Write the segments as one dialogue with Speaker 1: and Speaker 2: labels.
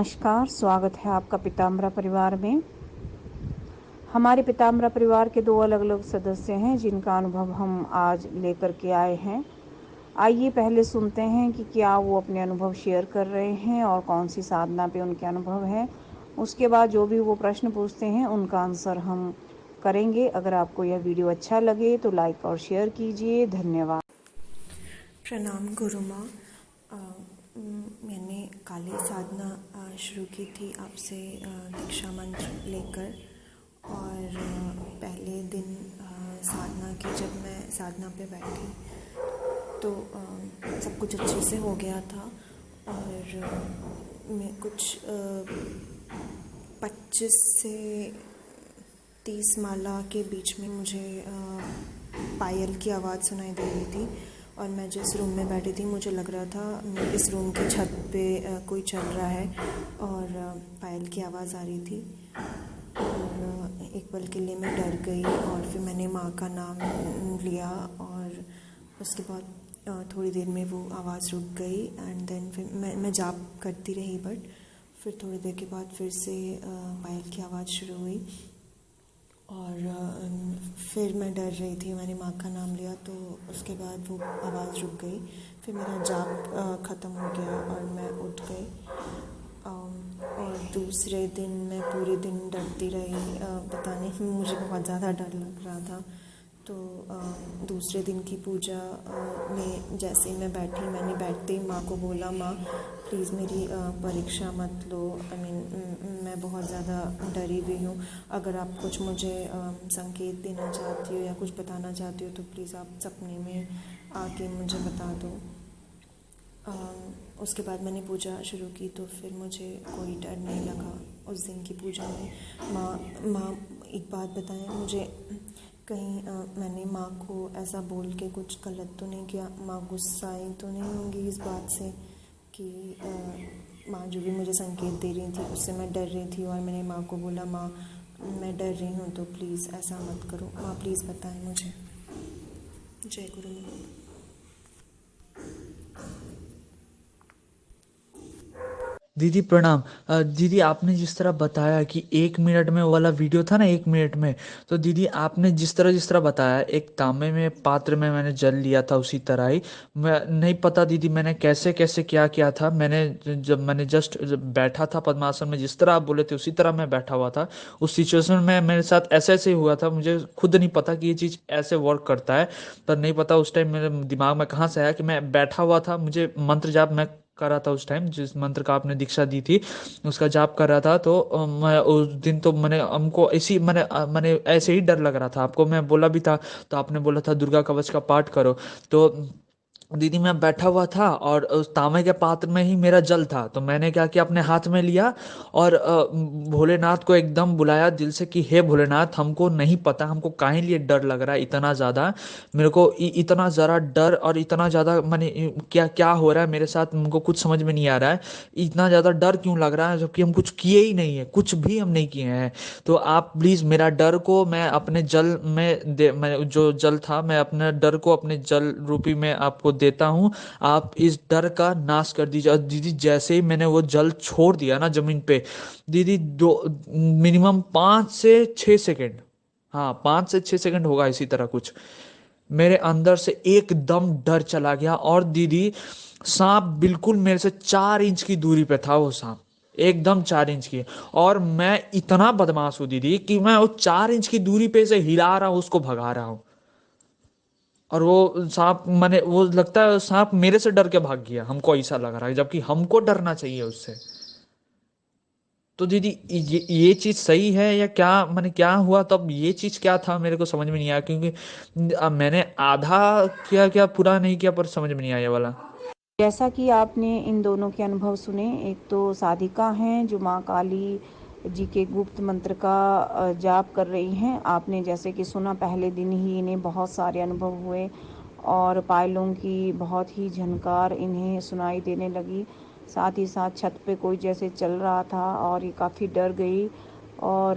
Speaker 1: नमस्कार, स्वागत है आपका पीताम्बरा परिवार में। हमारे पीताम्बरा परिवार के दो अलग-अलग सदस्य हैं जिनका अनुभव हम आज लेकर के आए हैं। आइए पहले सुनते हैं कि क्या वो अपने अनुभव शेयर कर रहे हैं और कौन सी साधना पे उनके अनुभव है। उसके बाद जो भी वो प्रश्न पूछते हैं उनका आंसर हम करेंगे। अगर आपको यह वीडियो अच्छा लगे तो लाइक और शेयर कीजिए। धन्यवाद।
Speaker 2: प्रणाम गुरु माँ। मैंने काली साधना शुरू की थी आपसे दीक्षा मंत्र लेकर, और पहले दिन साधना की जब मैं साधना पे बैठी तो सब कुछ अच्छे से हो गया था। और मैं कुछ 25 से 30 माला के बीच में मुझे पायल की आवाज़ सुनाई दे रही थी, और मैं जिस रूम में बैठी थी मुझे लग रहा था इस रूम की छत पे कोई चल रहा है, और पायल की आवाज़ आ रही थी। और एक पल के लिए मैं डर गई, और फिर मैंने माँ का नाम लिया, और उसके बाद थोड़ी देर में वो आवाज़ रुक गई। एंड देन फिर मैं जाप करती रही, बट फिर थोड़ी देर के बाद फिर से पायल की आवाज़ शुरू हुई, और फिर मैं डर रही थी। मैंने माँ का नाम लिया तो उसके बाद वो आवाज़ रुक गई। फिर मेरा जाप ख़त्म हो गया और मैं उठ गई। और दूसरे दिन मैं पूरे दिन डरती रही। पता नहीं, मुझे बहुत ज़्यादा डर लग रहा था। तो दूसरे दिन की पूजा में जैसे ही मैं बैठी, मैंने बैठते ही माँ को बोला, माँ प्लीज़ मेरी परीक्षा मत लो। मैं बहुत ज़्यादा डरी हुई हूँ। अगर आप कुछ मुझे संकेत देना चाहती हो या कुछ बताना चाहती हो तो प्लीज़ आप सपने में आके मुझे बता दो। उसके बाद मैंने पूजा शुरू की तो फिर मुझे कोई डर नहीं लगा उस दिन की पूजा में। माँ एक बात बताएं मुझे, कहीं मैंने माँ को ऐसा बोल के कुछ गलत तो नहीं किया? माँ गुस्साई तो नहीं होंगी इस बात से कि माँ जो भी मुझे संकेत दे रही थी उससे मैं डर रही थी, और मैंने माँ को बोला, माँ मैं डर रही हूँ तो प्लीज़ ऐसा मत करो। माँ प्लीज़ बताएं मुझे। जय गुरु माँ।
Speaker 3: दीदी प्रणाम। दीदी आपने जिस तरह बताया कि 1 मिनट में वो वाला वीडियो था ना, 1 मिनट में, तो दीदी आपने जिस तरह बताया, एक तांबे में पात्र में मैंने जल लिया था उसी तरह ही। मैं नहीं पता दीदी मैंने कैसे कैसे क्या किया था। मैंने जस्ट बैठा था पद्मासन में, जिस तरह आप बोले थे उसी तरह मैं बैठा हुआ था। उस सिचुएशन में मेरे साथ ऐसे ऐसे ही हुआ था। मुझे खुद नहीं पता कि ये चीज़ ऐसे वर्क करता है, पर नहीं पता उस टाइम मेरे दिमाग में कहाँ से आया कि मैं बैठा हुआ था। मुझे मंत्र जाप मैं कर रहा था उस टाइम, जिस मंत्र का आपने दीक्षा दी थी उसका जाप कर रहा था। तो मैं उस दिन तो मैंने हमको ऐसी मैंने ऐसे ही डर लग रहा था। आपको मैं बोला भी था, तो आपने बोला था दुर्गा कवच का पाठ करो। तो दीदी मैं बैठा हुआ था और उस तांबे के पात्र में ही मेरा जल था। तो मैंने क्या किया, अपने हाथ में लिया और भोलेनाथ को एकदम बुलाया दिल से कि हे भोलेनाथ, हमको नहीं पता हमको काहे लिए डर लग रहा है इतना ज़्यादा। मेरे को इतना ज़रा डर और इतना ज़्यादा मैंने क्या क्या हो रहा है मेरे साथ, हमको कुछ समझ में नहीं आ रहा है। इतना ज़्यादा डर क्यों लग रहा है जबकि हम कुछ किए ही नहीं है, कुछ भी हम नहीं किए हैं। तो आप प्लीज़ मेरा डर को मैं अपने जल में मैं जो जल था मैं अपने डर को अपने जल रूपी में आपको देता हूँ। आप इस डर का नाश कर दीजिए। और दीदी जैसे ही मैंने वो जल छोड़ दिया ना जमीन पे, दीदी दो मिनिमम 5 से 6 सेकंड, हाँ 5 से 6 सेकंड होगा इसी तरह कुछ, मेरे अंदर से एकदम डर चला गया। और दीदी सांप बिल्कुल मेरे से 4 इंच की दूरी पे था, वो सांप एकदम 4 इंच की। और मैं इतना बदमाश हूँ दीदी कि मैं वो 4 इंच की दूरी पे से हिला रहा हूँ, उसको भगा रहा हूँ। और वो सांप मैंने वो लगता है सांप मेरे से डर के भाग गया, हमको ऐसा लग रहा है, जबकि हमको डरना चाहिए उससे। तो दीदी ये चीज सही है या क्या, मैंने क्या हुआ तब, ये चीज क्या था मेरे को समझ में नहीं आया, क्योंकि मैंने आधा किया क्या पूरा नहीं किया, पर समझ में नहीं आया ये वाला।
Speaker 1: जैसा कि आपने इन दोनों के अनुभव सुने, एक तो साधिका हैं जो माँ काली जी के गुप्त मंत्र का जाप कर रही हैं। आपने जैसे कि सुना, पहले दिन ही इन्हें बहुत सारे अनुभव हुए और पायलों की बहुत ही झनकार इन्हें सुनाई देने लगी। साथ ही साथ छत पे कोई जैसे चल रहा था और ये काफ़ी डर गई, और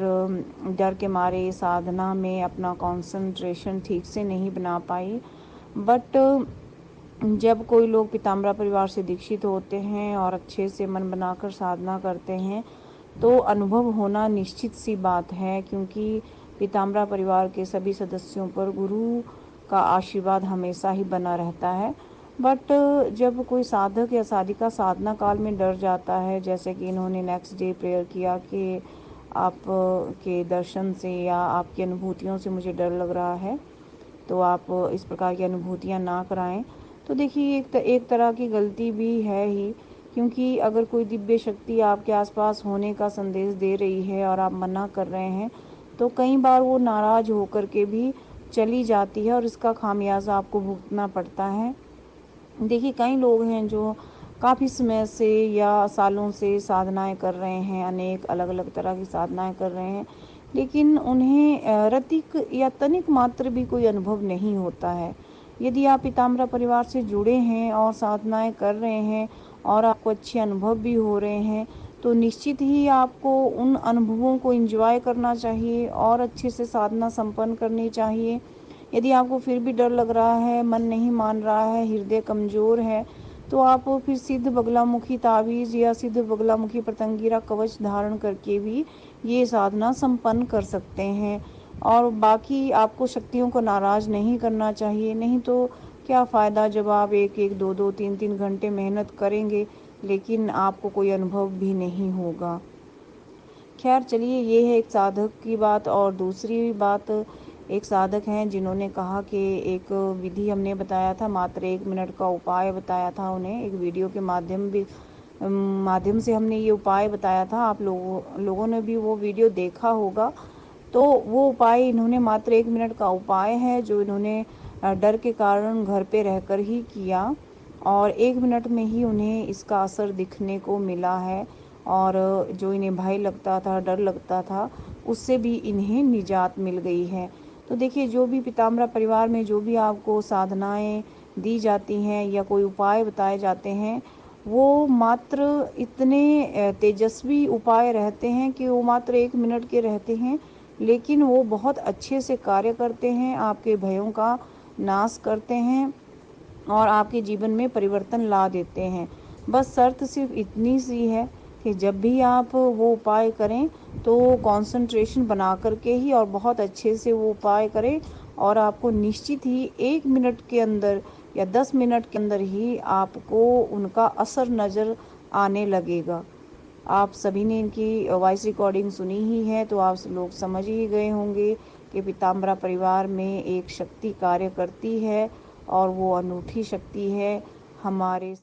Speaker 1: डर के मारे साधना में अपना कंसंट्रेशन ठीक से नहीं बना पाई। बट जब कोई लोग पीताम्बरा परिवार से दीक्षित होते हैं और अच्छे से मन बनाकर साधना करते हैं तो अनुभव होना निश्चित सी बात है, क्योंकि पीताम्बरा परिवार के सभी सदस्यों पर गुरु का आशीर्वाद हमेशा ही बना रहता है। बट जब कोई साधक या साधिका साधना काल में डर जाता है, जैसे कि इन्होंने नेक्स्ट डे प्रेयर किया कि आप के दर्शन से या आपकी अनुभूतियों से मुझे डर लग रहा है, तो आप इस प्रकार की अनुभूतियां ना कराएं। तो देखिए एक तरह की गलती भी है ही, क्योंकि अगर कोई दिव्य शक्ति आपके आसपास होने का संदेश दे रही है और आप मना कर रहे हैं, तो कई बार वो नाराज होकर के भी चली जाती है और इसका खामियाजा आपको भुगतना पड़ता है। देखिए कई लोग हैं जो काफ़ी समय से या सालों से साधनाएं कर रहे हैं, अनेक अलग अलग तरह की साधनाएं कर रहे हैं, लेकिन उन्हें रतिक या तनिक मात्र भी कोई अनुभव नहीं होता है। यदि आप पीताम्बरा परिवार से जुड़े हैं और साधनाएं कर रहे हैं और आपको अच्छे अनुभव भी हो रहे हैं, तो निश्चित ही आपको उन अनुभवों को एंजॉय करना चाहिए और अच्छे से साधना संपन्न करनी चाहिए। यदि आपको फिर भी डर लग रहा है, मन नहीं मान रहा है, हृदय कमज़ोर है, तो आप फिर सिद्ध बगलामुखी ताबीज़ या सिद्ध बगलामुखी पतंगिरा कवच धारण करके भी ये साधना संपन्न कर सकते हैं। और बाकी आपको शक्तियों को नाराज़ नहीं करना चाहिए, नहीं तो क्या फ़ायदा जब आप एक एक दो दो तीन तीन घंटे मेहनत करेंगे लेकिन आपको कोई अनुभव भी नहीं होगा। खैर चलिए, ये है एक साधक की बात। और दूसरी बात, एक साधक हैं जिन्होंने कहा कि एक विधि हमने बताया था, मात्र 1 मिनट का उपाय बताया था उन्हें, एक वीडियो के माध्यम से हमने ये उपाय बताया था। आप लोगों ने भी वो वीडियो देखा होगा। तो वो उपाय इन्होंने मात्र 1 मिनट का उपाय है जो इन्होंने डर के कारण घर पे रहकर ही किया, और 1 मिनट में ही उन्हें इसका असर दिखने को मिला है। और जो इन्हें भय लगता था, डर लगता था, उससे भी इन्हें निजात मिल गई है। तो देखिए, जो भी पीताम्बरा परिवार में जो भी आपको साधनाएं दी जाती हैं या कोई उपाय बताए जाते हैं, वो मात्र इतने तेजस्वी उपाय रहते हैं कि वो मात्र 1 मिनट के रहते हैं, लेकिन वो बहुत अच्छे से कार्य करते हैं, आपके भयों का नाश करते हैं और आपके जीवन में परिवर्तन ला देते हैं। बस शर्त सिर्फ इतनी सी है कि जब भी आप वो उपाय करें तो कंसंट्रेशन बना करके ही और बहुत अच्छे से वो उपाय करें, और आपको निश्चित ही 1 मिनट के अंदर या 10 मिनट के अंदर ही आपको उनका असर नज़र आने लगेगा। आप सभी ने इनकी वॉइस रिकॉर्डिंग सुनी ही है, तो आप लोग समझ ही गए होंगे कि पीताम्बरा परिवार में एक शक्ति कार्य करती है और वो अनूठी शक्ति है हमारे